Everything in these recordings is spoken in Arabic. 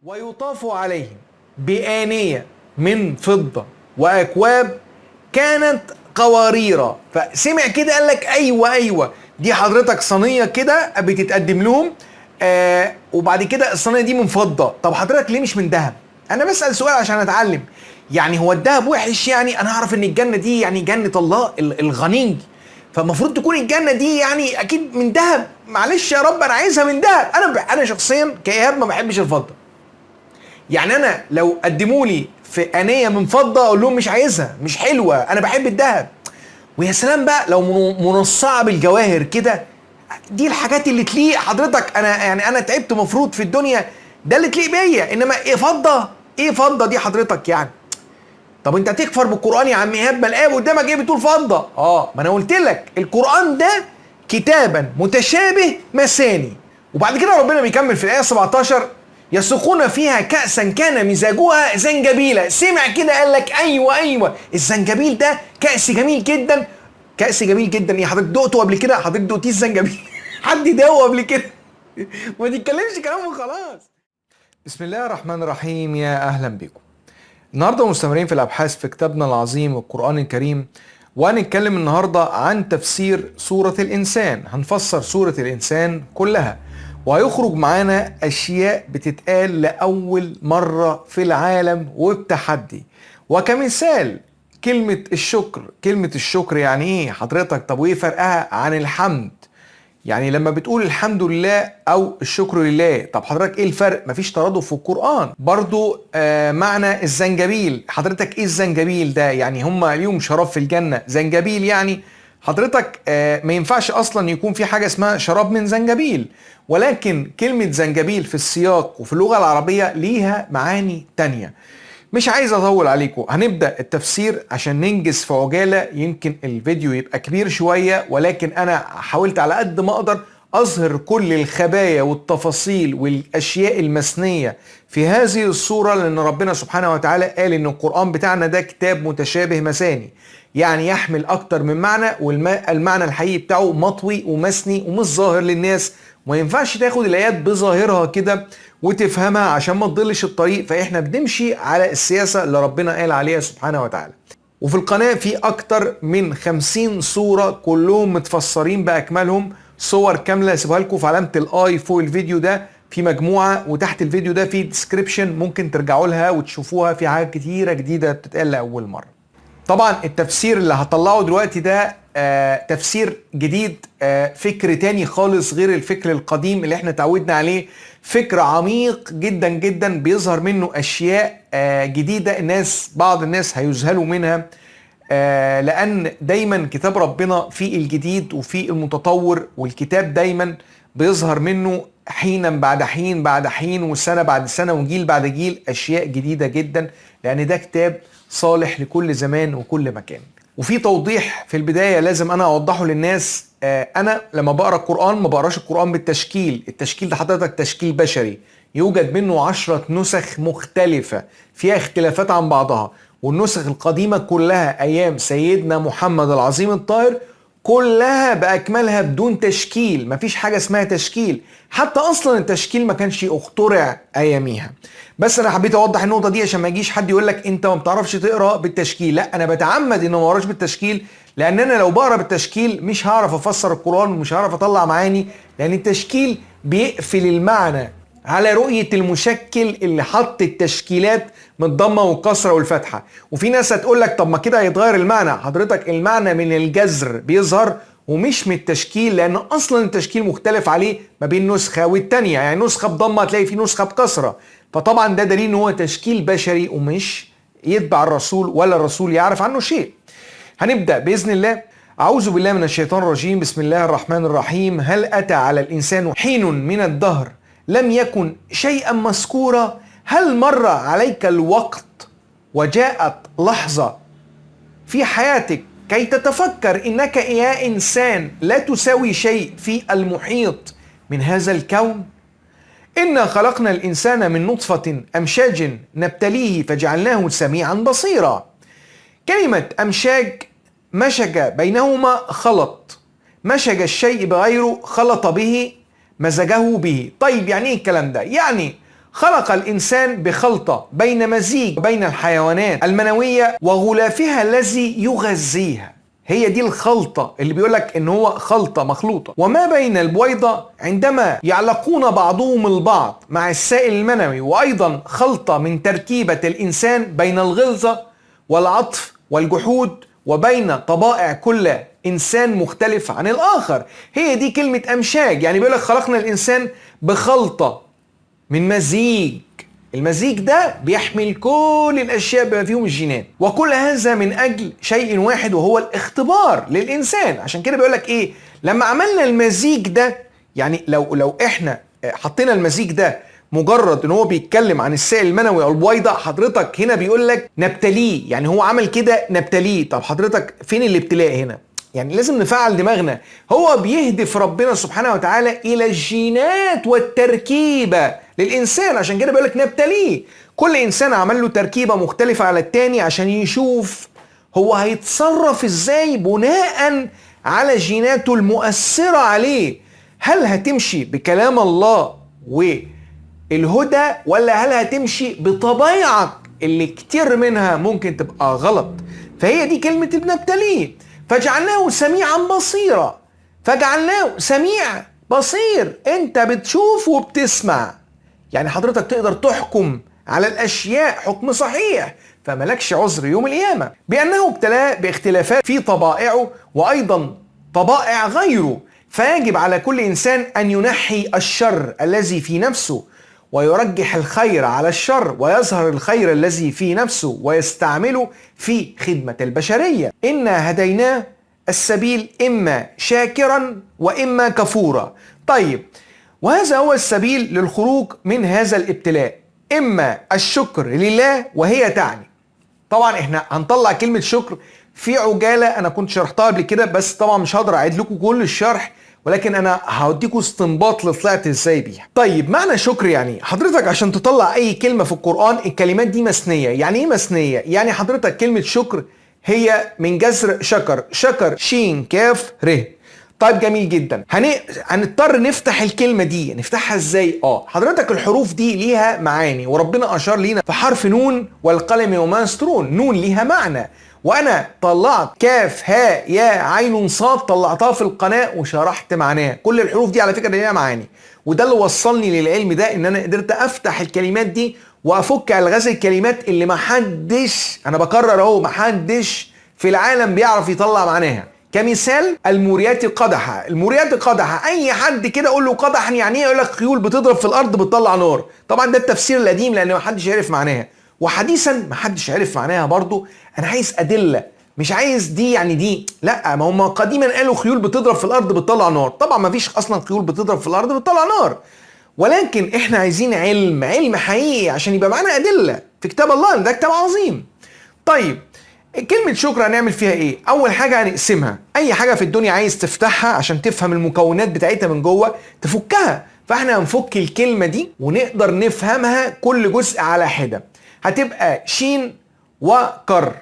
ويطاف عليهم بآنية من فضة وأكواب كانت قوارير. فسمع كده قال لك أيوة أيوة، دي حضرتك صينية كده بتتقدم لهم، وبعد كده الصينية دي من فضة. طب حضرتك ليه مش من ذهب؟ أنا بسأل سؤال عشان أتعلم. يعني هو الذهب وحش؟ يعني أنا أعرف إن الجنة دي يعني جنة الله الغني، فالمفروض تكون الجنة دي يعني أكيد من ذهب. معلش يا رب أنا عايزها من ذهب. أنا شخصيا كإيهاب ما بحبش الفضة. يعني انا لو قدموا لي في انيه من فضه اقول لهم مش عايزها، مش حلوه، انا بحب الذهب. ويا سلام بقى لو منصعه بالجواهر كده، دي الحاجات اللي تليق حضرتك. انا تعبت مفروض في الدنيا، ده اللي تليق بيا. انما ايه فضه؟ ايه فضه دي حضرتك يعني؟ طب انت تكفر بالقران يا عم ايهاب؟ ما الايه قدامك ايه بتقول فضه؟ ما انا قلت لك القران ده كتابا متشابه مثاني. وبعد كده ربنا بيكمل في الايه 17: يسقون فيها كأسا كان مزاجها زنجبيلا. سمع كده قال لك ايوه ايوه، الزنجبيل ده كأس جميل جدا. كأس جميل جدا ايه حضرتك دقته قبل كده؟ حضرتك دقتيه الزنجبيل؟ حد دقه قبل كده؟ ما تتكلمش كلام وخلاص. بسم الله الرحمن الرحيم، يا اهلا بكم. النهارده مستمرين في الابحاث في كتابنا العظيم القرآن الكريم، وهنتكلم النهارده عن تفسير سورة الإنسان. هنفسر سورة الإنسان كلها، وهيخرج معانا أشياء بتتقال لأول مرة في العالم وبتحدي. وكمثال كلمة الشكر. كلمة الشكر يعني إيه حضرتك؟ طب وإيه فرقها عن الحمد؟ يعني لما بتقول الحمد لله او الشكر لله، طب حضرتك ايه الفرق؟ مفيش ترادف في القرآن. برضو معنى الزنجبيل، حضرتك ايه الزنجبيل ده؟ يعني هم ليهم شراب في الجنة زنجبيل يعني؟ حضرتك ما ينفعش اصلا يكون في حاجة اسمها شراب من زنجبيل. ولكن كلمة زنجبيل في السياق وفي اللغة العربية ليها معاني تانية. مش عايز اطول عليكم، هنبدأ التفسير عشان ننجز في عجالة. يمكن الفيديو يبقى كبير شوية، ولكن انا حاولت على قد ما اقدر اظهر كل الخبايا والتفاصيل والاشياء المثنية في هذه الصورة، لان ربنا سبحانه وتعالى قال ان القرآن بتاعنا ده كتاب متشابه مثاني، يعني يحمل اكتر من معنى، والمعنى الحقيقي بتاعه مطوي ومثني ومش ظاهر للناس. وما ينفعش تاخد الايات بظاهرها كده وتفهمها عشان ما تضلش الطريق. فاحنا بنمشي على السياسة اللي ربنا قال عليها سبحانه وتعالى. وفي القناة في اكتر من 50 صورة كلهم متفسرين باكملهم، صور كاملة سيبها لكم في علامة الاي فوق الفيديو ده، في مجموعة، وتحت الفيديو ده في ديسكريبشن ممكن ترجعوا لها وتشوفوها، في حاجات كتيرة جديدة بتتقال لأول مرة. طبعا التفسير اللي هطلعه دلوقتي ده تفسير جديد، فكر تاني خالص غير الفكر القديم اللي احنا تعودنا عليه. فكر عميق جدا جدا بيظهر منه اشياء جديدة، بعض الناس هيذهلوا منها، لان دايما كتاب ربنا في الجديد وفي المتطور، والكتاب دايما بيظهر منه حينا بعد حين بعد حين، وسنة بعد سنة، وجيل بعد جيل، اشياء جديدة جدا، لان ده كتاب صالح لكل زمان وكل مكان. وفي توضيح في البداية لازم انا اوضحه للناس. انا لما بقرأ القرآن ما بقراش القرآن بالتشكيل. التشكيل ده حضرتك تشكيل بشري، يوجد منه 10 نسخ مختلفة فيها اختلافات عن بعضها، والنسخ القديمة كلها ايام سيدنا محمد العظيم الطاهر كلها باكملها بدون تشكيل. مفيش حاجة اسمها تشكيل، حتى اصلا التشكيل ما كانش اخترع اياميها. بس انا حبيت اوضح النقطة دي عشان ما يجيش حد يقول لك انت ما بتعرفش تقرا بالتشكيل. لا، انا بتعمد ان ما اقراش بالتشكيل، لان انا لو بقرا بالتشكيل مش هعرف افسر القرآن ومش هعرف اطلع معاني، لان التشكيل بيقفل المعنى على رؤية المشكل اللي حط التشكيلات من الضمة والكسرة والفتحة. وفي ناس هتقول لك طب ما كده هيتغير المعنى. حضرتك المعنى من الجذر بيظهر ومش من التشكيل، لان اصلا التشكيل مختلف عليه ما بين نسخة والتانية. يعني نسخة بضمة هتلاقي في نسخة بكسرة، فطبعا ده دليل ان هو تشكيل بشري ومش يتبع الرسول ولا الرسول يعرف عنه شيء. هنبدأ بإذن الله. أعوذ بالله من الشيطان الرجيم. بسم الله الرحمن الرحيم. هل أتى على الإنسان حين من الدهر لم يكن شيئا مذكورا؟ هل مر عليك الوقت وجاءت لحظة في حياتك كي تتفكر إنك يا إنسان لا تساوي شيء في المحيط من هذا الكون؟ إنا خلقنا الإنسان من نطفة أمشاج نبتليه فجعلناه سميعا بصيرا. كلمة أمشاج مشج بينهما خلط، مشج الشيء بغيره، خلط به، مزجه به. طيب يعني ايه الكلام ده؟ يعني خلق الإنسان بخلطة بين مزيج بين الحيوانات المنوية وغلافها الذي يغذيها. هي دي الخلطة اللي بيقولك إن هو خلطة مخلوطة. وما بين البويضة عندما يعلقون بعضهم البعض مع السائل المنوي، وأيضا خلطة من تركيبة الإنسان بين الغلظة والعطف والجحود، وبين طبائع كل إنسان مختلف عن الآخر. هي دي كلمة أمشاج، يعني بيقولك خلقنا الإنسان بخلطة من مزيج. المزيج ده بيحمل كل الاشياء بما فيهم الجينات، وكل هذا من اجل شيء واحد وهو الاختبار للانسان. عشان كده بيقول لك ايه، لما عملنا المزيج ده، يعني لو احنا حطينا المزيج ده مجرد ان هو بيتكلم عن السائل المنوي او البويضه، حضرتك هنا بيقول لك نبتليه، يعني هو عمل كده نبتليه. طب حضرتك فين الابتلاء هنا؟ يعني لازم نفعل دماغنا. هو بيهدف ربنا سبحانه وتعالى الى الجينات والتركيبه للانسان، عشان كده بيقول لك نبتليه. كل انسان عمل له تركيبه مختلفه على التاني عشان يشوف هو هيتصرف ازاي بناء على جيناته المؤثره عليه. هل هتمشي بكلام الله والهدى، ولا هل هتمشي بطبيعك اللي كتير منها ممكن تبقى غلط؟ فهي دي كلمه بنبتليه. فجعلناه سميعا بصيرا. فجعلناه سميع بصير، انت بتشوف وبتسمع، يعني حضرتك تقدر تحكم على الاشياء حكم صحيح، فملكش عذر يوم القيامه. بانه ابتلاه باختلافات في طبائعه وايضا طبائع غيره، فيجب على كل انسان ان ينحي الشر الذي في نفسه ويرجح الخير على الشر، ويظهر الخير الذي في نفسه ويستعمله في خدمة البشرية. إنا هديناه السبيل إما شاكرا وإما كفورا. طيب، وهذا هو السبيل للخروج من هذا الابتلاء، إما الشكر لله، وهي تعني، طبعا احنا هنطلع كلمة شكر في عجالة، أنا كنت شرحتها قبل كده، بس طبعا مش هقدر أعيد لكم كل الشرح، ولكن انا هوديكم استنباط اللي طلعت ازاي بيها. طيب، معنى شكر يعني حضرتك عشان تطلع اي كلمه في القران الكلمات دي مثنيه. يعني ايه مثنيه؟ يعني حضرتك كلمه شكر هي من جذر شكر، شكر شين كاف ر. طيب جميل جدا. هنضطر نفتح الكلمه دي، نفتحها ازاي؟ حضرتك الحروف دي ليها معاني، وربنا اشار لينا في حرف نون والقلم وما يسطرون. نون ليها معنى، وانا طلعت كاف هاء ياء عين صاد، طلعتها في القناه وشرحت معناها. كل الحروف دي على فكره ليها معاني، وده اللي وصلني للعلم ده، ان انا قدرت افتح الكلمات دي وافك الغاز الكلمات اللي محدش، انا بكرر اهو، محدش في العالم بيعرف يطلع معناها. كمثال الموريات قدحة. الموريات قدحة، اي حد كده اقول له قدحا يعني ايه، يقول لك خيول بتضرب في الارض بتطلع نار. طبعا ده التفسير القديم لان محدش يعرف معناها، وحديثا محدش عرف معناها برضو. انا عايز ادله، مش عايز دي يعني دي، لا، ما هم قديما قالوا خيول بتضرب في الارض بتطلع نار. طبعا ما فيش اصلا خيول بتضرب في الارض بتطلع نار، ولكن احنا عايزين علم حقيقي عشان يبقى معانا ادله في كتاب الله، ده كتاب عظيم. طيب، كلمة شكر هنعمل فيها ايه؟ اول حاجة هنقسمها. اي حاجة في الدنيا عايز تفتحها عشان تفهم المكونات بتاعتها من جوه تفكها، فاحنا هنفك الكلمة دي ونقدر نفهمها كل جزء على حدة. هتبقى شين وكر.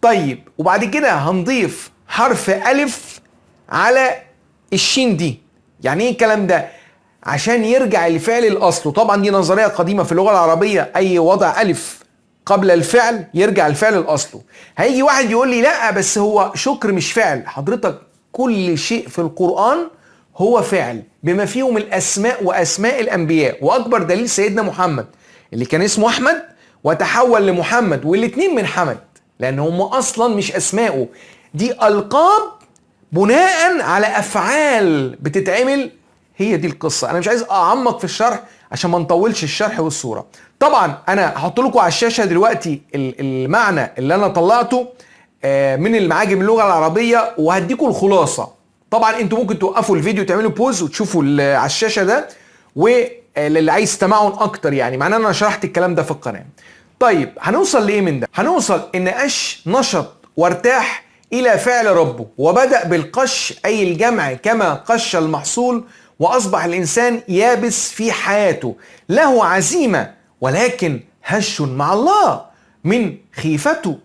طيب، وبعد كده هنضيف حرف ألف على الشين دي. يعني ايه الكلام ده؟ عشان يرجع الفعل لأصله. طبعا دي نظرية قديمة في اللغة العربية، أي وضع ألف قبل الفعل يرجع الفعل لأصله. هيجي واحد يقول لي لا بس هو شكر مش فعل. حضرتك كل شيء في القرآن هو فعل بما فيهم الأسماء وأسماء الأنبياء، وأكبر دليل سيدنا محمد اللي كان اسمه أحمد وتحول لمحمد، والاتنين من حمد، لأن هم أصلا مش أسماءه، دي ألقاب بناء على أفعال بتتعمل. هي دي القصة. أنا مش عايز أعمق في الشرح عشان ما نطولش الشرح والصورة. طبعا أنا هحط لكم على الشاشة دلوقتي المعنى اللي أنا طلعته من المعاجم اللغة العربية، وهديكم الخلاصة. طبعا انتوا ممكن توقفوا الفيديو تعملوا بوز وتشوفوا على الشاشة ده، واللي عايز تمعن أكتر يعني معناه أنا شرحت الكلام ده في القناة. طيب، هنوصل لإيه من ده؟ هنوصل إن أش نشط وارتاح إلى فعل ربه، وبدأ بالقش أي الجمع كما قش المحصول، وأصبح الإنسان يابس في حياته، له عزيمة ولكن هش مع الله من خيفته.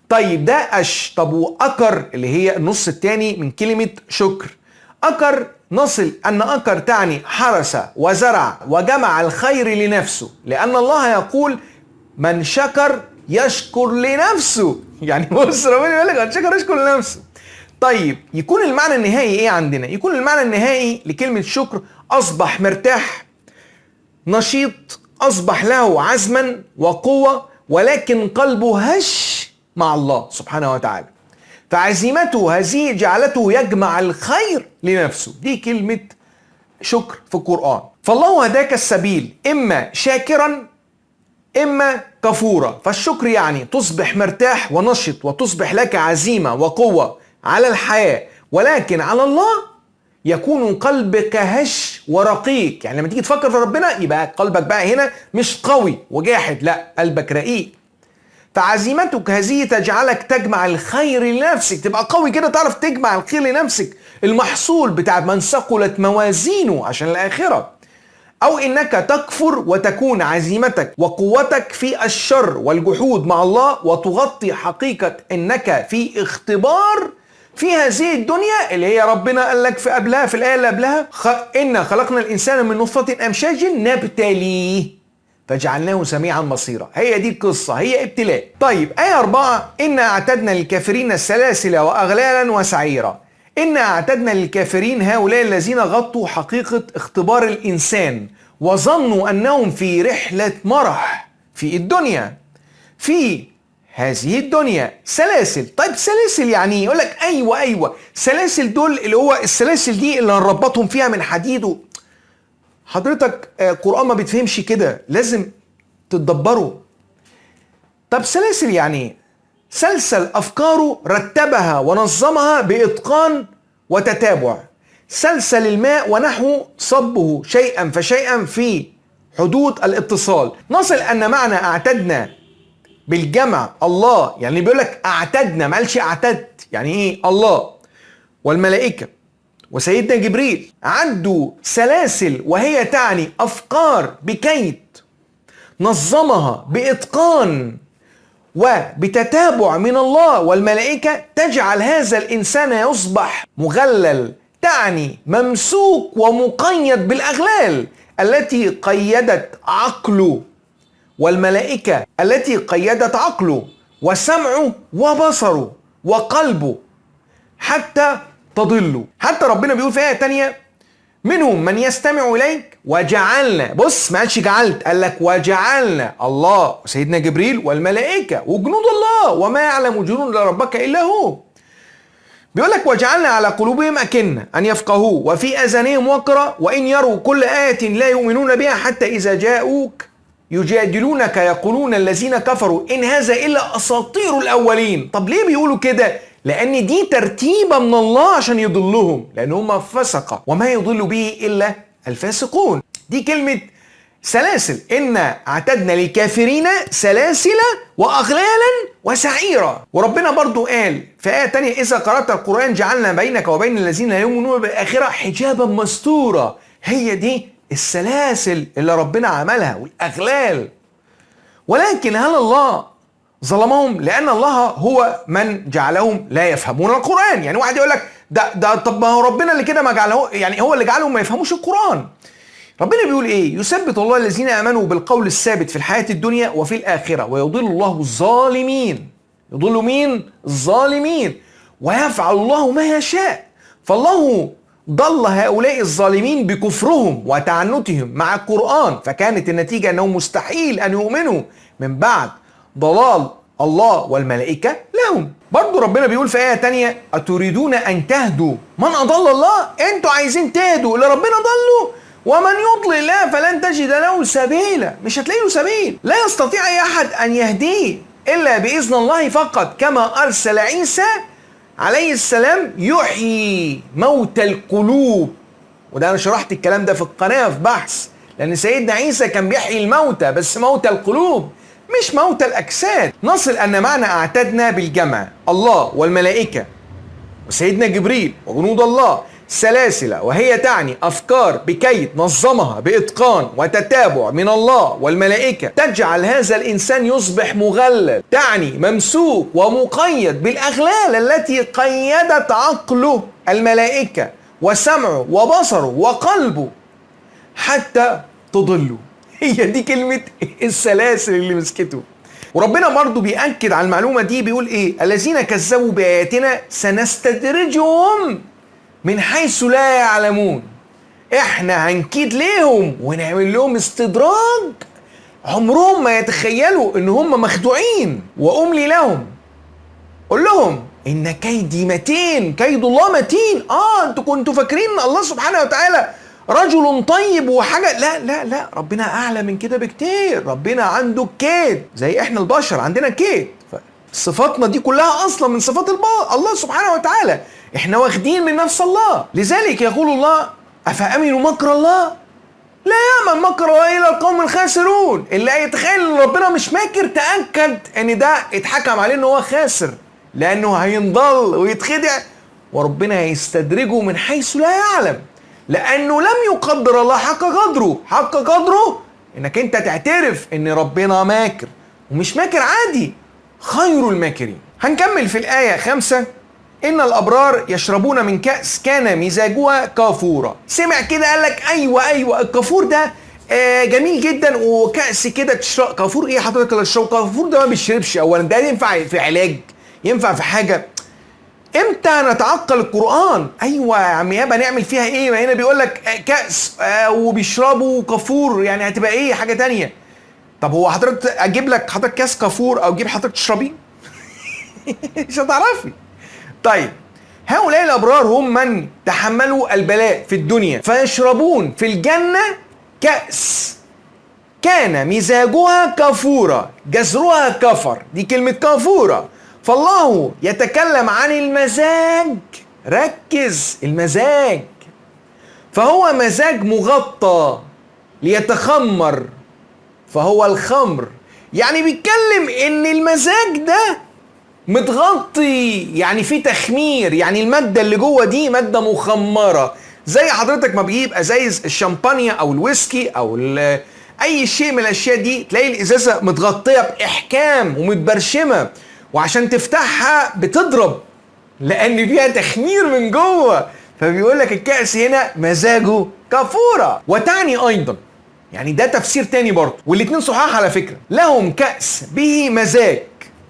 طيب، ده أش. طب وأكر اللي هي النص التاني من كلمة شكر. أكر نصل أن أكر تعني حرس وزرع وجمع الخير لنفسه، لأن الله يقول من شكر يشكر لنفسه. يعني بص ربنا يقول لك من شكر يشكر لنفسه. طيب يكون المعنى النهائي ايه عندنا؟ يكون المعنى النهائي لكلمة شكر أصبح مرتاح نشيط، أصبح له عزما وقوة، ولكن قلبه هش مع الله سبحانه وتعالى، فعزيمته هذه جعلته يجمع الخير لنفسه. دي كلمة شكر في القرآن. فالله هداك السبيل، إما شاكرا إما كفورا. فالشكر يعني تصبح مرتاح ونشط، وتصبح لك عزيمة وقوة على الحياة، ولكن على الله يكون قلبك هش ورقيق. يعني لما تيجي تفكر في ربنا يبقى قلبك بقى هنا مش قوي وجاحد، لا قلبك رقيق. فعزيمتك هذه تجعلك تجمع الخير لنفسك، تبقى قوي كده تعرف تجمع الخير لنفسك، المحصول بتاع من ثقلت موازينه عشان الآخرة. أو إنك تكفر وتكون عزيمتك وقوتك في الشر والجحود مع الله، وتغطي حقيقة إنك في اختبار في هذه الدنيا اللي هي ربنا قال لك في قبلها في الآية اللي قبلها إنا خلقنا الإنسان من نطفة أمشاج نبتليه فجعلناه سميعا بصيرا. هي دي القصة، هي ابتلاء. طيب آية 4 إنا أعتدنا للكافرين سلاسل وأغلالا وسعيرا. إنا أعتدنا للكافرين هؤلاء الذين غطوا حقيقة اختبار الإنسان وظنوا أنهم في رحلة مرح في الدنيا، في هذه الدنيا سلاسل. طيب سلاسل يعني يقول لك أيوة سلاسل دول اللي هو السلاسل دي اللي هنربطهم فيها من حديد. حضرتك القرآن ما بتفهمش كده، لازم تتدبره. طب سلاسل يعني سلسل أفكاره رتبها ونظمها بإتقان وتتابع، سلسل الماء ونحو صبه شيئا فشيئا في حدود الاتصال. نصل أن معنى أعتدنا بالجمع الله، يعني بيقول لك أعتدنا ما قالش أعتدت، يعني إيه؟ الله والملائكة وسيدنا جبريل عدوا سلاسل، وهي تعني أفكار بكيد نظمها بإتقان وبتتابع من الله والملائكة، تجعل هذا الإنسان يصبح مغلل، تعني ممسوك ومقيد بالأغلال التي قيدت عقله، والملائكة التي قيدت عقله وسمعه وبصره وقلبه حتى تضلوا. حتى ربنا بيقول في آية تانية منهم من يستمع إليك وجعلنا، بص ما قالش جعلت، قال لك وجعلنا الله وسيدنا جبريل والملائكة وجنود الله وما يعلم جنود ربك إلا هو. بيقول لك وجعلنا على قلوبهم أكنة أن يفقهوا وفي أذانهم وقرا وإن يروا كل آية لا يؤمنون بها حتى إذا جاءوك يجادلونك يقولون الذين كفروا إن هذا إلا أساطير الأولين. طب ليه بيقولوا كده؟ لأن دي ترتيبة من الله عشان يضلهم، لأن هم فسقة وما يضل به إلا الفاسقون. دي كلمة سلاسل. إن اعتدنا للكافرين سلاسل وأغلالا وسعيرا. وربنا برضو قال في آية تانية إذا قرأت القرآن جعلنا بينك وبين الذين لا يؤمنون بالآخرة حجابا مستورا. هي دي السلاسل اللي ربنا عملها والأغلال. ولكن هل الله ظلمهم؟ لأن الله هو من جعلهم لا يفهمون القرآن. يعني واحد يقول لك ده طب ما هو ربنا اللي كده ما جعله، يعني هو اللي جعلهم ما يفهموش القرآن. ربنا بيقول ايه؟ يثبت الله الذين آمنوا بالقول الثابت في الحياة الدنيا وفي الآخرة ويضل الله الظالمين. يضل مين؟ الظالمين. ويفعل الله ما يشاء. فالله ضل هؤلاء الظالمين بكفرهم وتعنتهم مع القرآن، فكانت النتيجة أنه مستحيل أن يؤمنوا من بعد ضلال الله والملائكة لهم. برضو ربنا بيقول في آية تانية أتريدون أن تهدوا من أضل الله؟ أنتوا عايزين تهدوا اللي ربنا ضلوا؟ ومن يضلل الله فلن تجد له سبيلا. مش هتلاقي له سبيل، لا يستطيع أي أحد أن يهديه إلا بإذن الله فقط، كما أرسل عيسى عليه السلام يحيي موتى القلوب. وده أنا شرحت الكلام ده في القناة في بحث، لأن سيدنا عيسى كان بيحيي الموتى، بس موتى القلوب مش موتى الأجساد. نصل أن معنى أعتدنا بالجمع الله والملائكة وسيدنا جبريل وجنود الله سلاسل، وهي تعني أفكار بكيد نظمها بإتقان وتتابع من الله والملائكة، تجعل هذا الإنسان يصبح مغلل، تعني ممسوك ومقيد بالأغلال التي قيدت عقله الملائكة وسمعه وبصره وقلبه حتى تضلوا. هي دي كلمة السلاسل اللي مسكته. وربنا برضو بيأكد على المعلومة دي، بيقول ايه؟ الذين كذبوا بآياتنا سنستدرجهم من حيث لا يعلمون. احنا هنكيد ليهم ونعمل لهم استدراج عمرهم ما يتخيلوا ان هم مخدوعين. واملي لهم، قول لهم ان كيدي متين، كيد الله متين. انتوا كنتوا فاكرين ان الله سبحانه وتعالى رجل طيب وحاجه؟ لا لا لا، ربنا اعلى من كده بكتير. ربنا عنده كيد زي احنا البشر عندنا كيد. صفاتنا دي كلها اصلا من صفات الله سبحانه وتعالى، احنا واخدين من نفس الله. لذلك يقول الله افامنوا مكر الله لا يامن مكر الله الا القوم الخاسرون. اللي يتخيل ان ربنا مش ماكر تاكد ان ده اتحكم عليه ان هو خاسر، لانه هينضل ويتخدع وربنا هيستدرجه من حيث لا يعلم، لانه لم يقدر الله حق قدره. حق قدره انك انت تعترف ان ربنا ماكر، ومش ماكر عادي، خير الماكرين. هنكمل في الآية 5. إن الأبرار يشربون من كأس كان مزاجها كافورا. سمع كده قال لك أيوة الكافور ده جميل جدا، وكأس كده تشرب. كافور إيه حضرتك اللي تشرب؟ كافور ده ما بيشربش. أولا ده ينفع في علاج؟ ينفع في حاجة؟ امتى نتعقل القرآن؟ ايوه يا عم يابا نعمل فيها ايه؟ ما هنا بيقول لك كأس وبيشربوا كافور، يعني هتبقى ايه حاجة تانية؟ طب هو حضرتك اجيب لك حضرتك كاس كافور او اجيب حضرتك تشربيه؟ مش هتعرفي. طيب هؤلاء الابرار هم من تحملوا البلاء في الدنيا فيشربون في الجنة كأس كان مزاجها كافورا، جذرها كفر. دي كلمة كافورا. فالله يتكلم عن المزاج، ركز، المزاج فهو مزاج مغطى ليتخمر فهو الخمر. يعني بيتكلم ان المزاج ده متغطي، يعني في تخمير، يعني المادة اللي جوه دي مادة مخمرة. زي حضرتك ما بيجيب ازايز الشامبانيا او الويسكي او اي شيء من الاشياء دي، تلاقي الازازة متغطية باحكام ومتبرشمة، وعشان تفتحها بتضرب لان فيها تخمير من جوه. فبيقول لك الكأس هنا مزاجه كافورا. وتعني ايضا، يعني ده تفسير تاني برضه، والاتنين صحاح على فكرة، لهم كأس به مزاج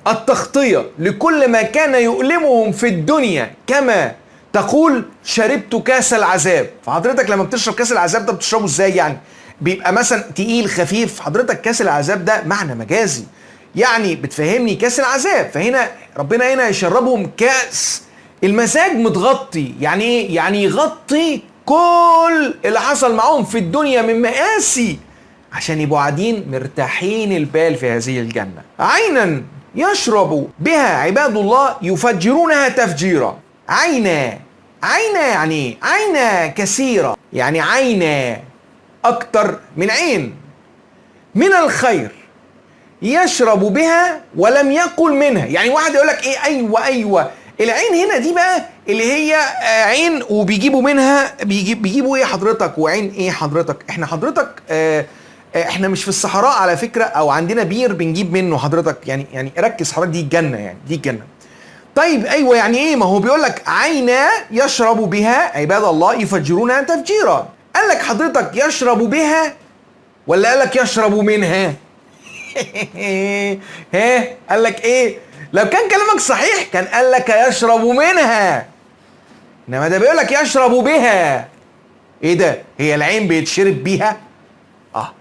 التغطية لكل ما كان يؤلمهم في الدنيا، كما تقول شربت كاس العذاب. فحضرتك لما بتشرب كاس العذاب ده بتشربه ازاي؟ يعني بيبقى مثلا تقيل خفيف. حضرتك كاس العذاب ده معنى مجازي، يعني بتفهمني كاس العذاب. فهنا ربنا هنا يشربهم كأس المزاج متغطي. يعني ايه؟ يعني يغطي كل اللي حصل معهم في الدنيا من مآسي، عشان يبقوا قاعدين مرتاحين البال في هذه الجنة. عينا يشرب بها عباد الله يفجرونها تفجيرا. عينا يعني عينا كثيرة، يعني عينا أكتر من عين من الخير يشرب بها ولم يقل منها. يعني واحد يقول لك ايه؟ ايوه العين هنا دي بقى اللي هي عين وبيجيبوا منها بيجيبوا ايه حضرتك؟ وعين ايه حضرتك؟ احنا حضرتك احنا مش في الصحراء على فكرة، او عندنا بير بنجيب منه حضرتك. يعني ركز حضرتك، دي الجنة، يعني دي الجنة. طيب ايوه يعني ايه؟ ما هو بيقول لك عينا يشرب بها عباد الله يفجرونها تفجيرا. قال لك حضرتك يشرب بها ولا قال لك يشرب منها؟ ها قال لك ايه؟ لو كان كلامك صحيح كان قال لك يشرب منها، انما ده بيقول لك يشرب بها. ايه ده؟ هي العين بيتشرب بيها؟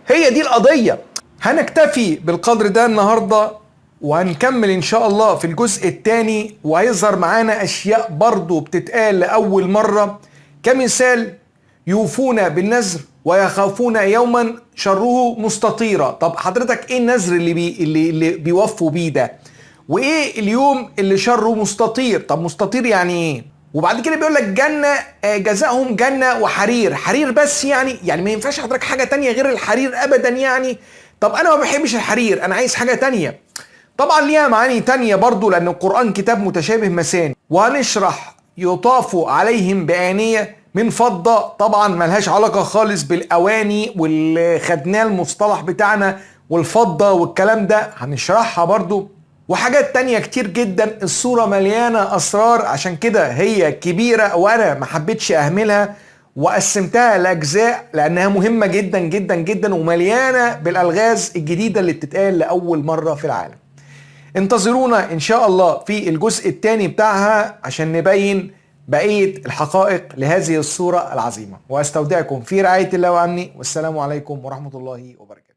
هي دي القضية. هنكتفي بالقدر ده النهاردة، وهنكمل ان شاء الله في الجزء الثاني، وهيظهر معانا اشياء برضو بتتقال لأول مرة، كمثال يوفون بالنذر ويخافون يوما شره مستطيرا. طب حضرتك ايه النذر اللي بيوفوا بيه ده؟ وايه اليوم اللي شره مستطير؟ طب مستطير يعني ايه؟ وبعد كده بيقول لك جنة جزاهم جنة وحرير. حرير بس يعني ما ينفعش حضرتك حاجة تانية غير الحرير ابدا يعني؟ طب انا ما بحبش الحرير، انا عايز حاجة تانية. طبعا ليها معاني تانية برضو، لان القرآن كتاب متشابه مثاني. وهنشرح يطاف عليهم بآنية من فضة. طبعا ملهاش علاقة خالص بالأواني واللي خدناه المصطلح بتاعنا والفضة والكلام ده، هنشرحها برضو. وحاجات تانية كتير جدا. الصورة مليانة أسرار، عشان كده هي كبيرة وأنا ما حبيتش أهملها وقسمتها لأجزاء، لأنها مهمة جدا جدا جدا ومليانة بالألغاز الجديدة اللي بتتقال لأول مرة في العالم. انتظرونا إن شاء الله في الجزء الثاني بتاعها عشان نبين بقية الحقائق لهذه الصورة العظيمة. وأستودعكم في رعاية الله وأمنه، والسلام عليكم ورحمة الله وبركاته.